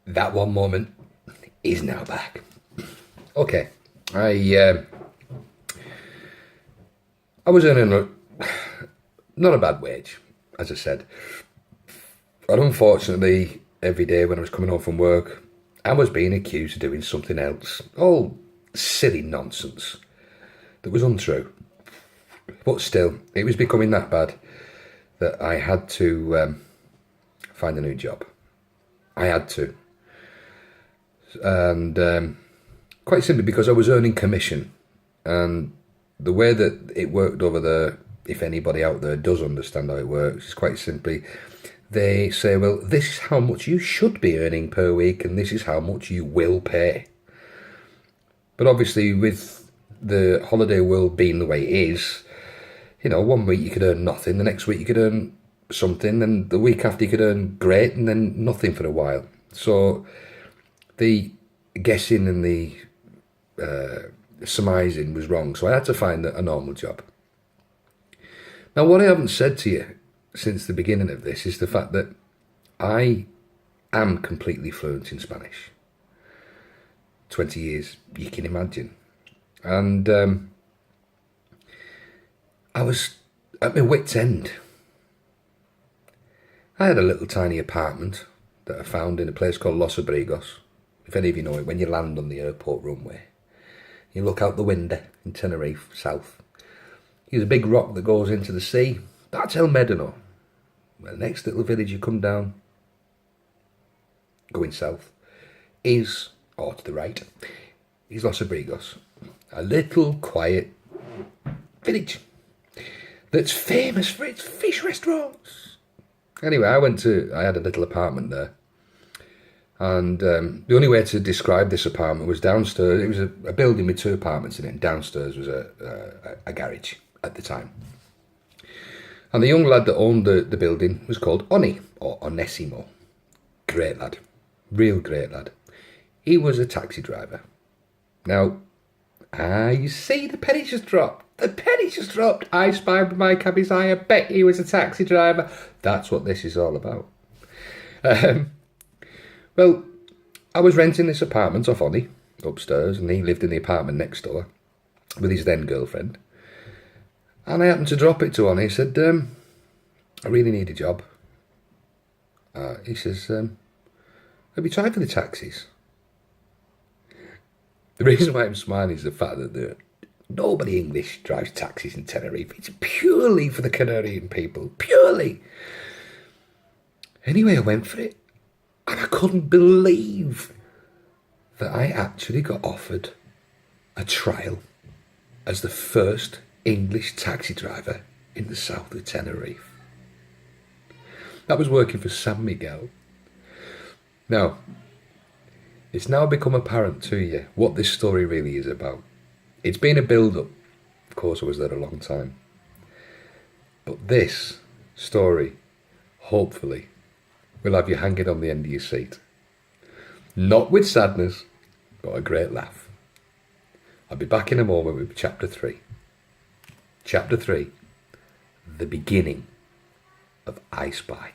That one moment is now back. Okay, I was earning not a bad wage, as I said, but unfortunately, every day when I was coming home from work, I was being accused of doing something else. All silly nonsense that was untrue. But still, it was becoming that bad that I had to find a new job. I had to. And quite simply because I was earning commission. And the way that it worked over there, if anybody out there does understand how it works, is quite simply they say, well, this is how much you should be earning per week and this is how much you will pay. But obviously with the holiday world being the way it is, you know, one week you could earn nothing, the next week you could earn something, and the week after you could earn great, and then nothing for a while. So the guessing and the surmising was wrong. So I had to find a normal job. Now, what I haven't said to you since the beginning of this is the fact that I am completely fluent in Spanish. 20 years, you can imagine. And I was at my wit's end. I had a little tiny apartment that I found in a place called Los Abrigos. If any of you know it, when you land on the airport runway, you look out the window in Tenerife, south. There's a big rock that goes into the sea. That's El Medano. The next little village you come down, going south, is, or to the right, is Los Abrigos. A little quiet village that's famous for its fish restaurants. Anyway, I had a little apartment there. And the only way to describe this apartment was downstairs. It was a building with 2 apartments in it, and downstairs was a garage at the time. And the young lad that owned the building was called Oni, or Onesimo. Great lad. Real great lad. He was a taxi driver. Now, you see, the penny just dropped. The penny just dropped. I spied with my cabbies eye. I bet he was a taxi driver. That's what this is all about. Well, I was renting this apartment off Oni upstairs, and he lived in the apartment next door with his then girlfriend. And I happened to drop it to Oni. He said, I really need a job. He says, have you tried for the taxis? The reason why I'm smiling is the fact that nobody English drives taxis in Tenerife. It's purely for the Canarian people. Purely. Anyway, I went for it. And I couldn't believe that I actually got offered a trial as the first English taxi driver in the south of Tenerife. That was working for San Miguel. Now, it's now become apparent to you what this story really is about. It's been a build-up. Of course, I was there a long time. But this story, hopefully, will have you hanging on the end of your seat. Not with sadness, but a great laugh. I'll be back in a moment with Chapter 3. Chapter 3, the beginning of Eyespy.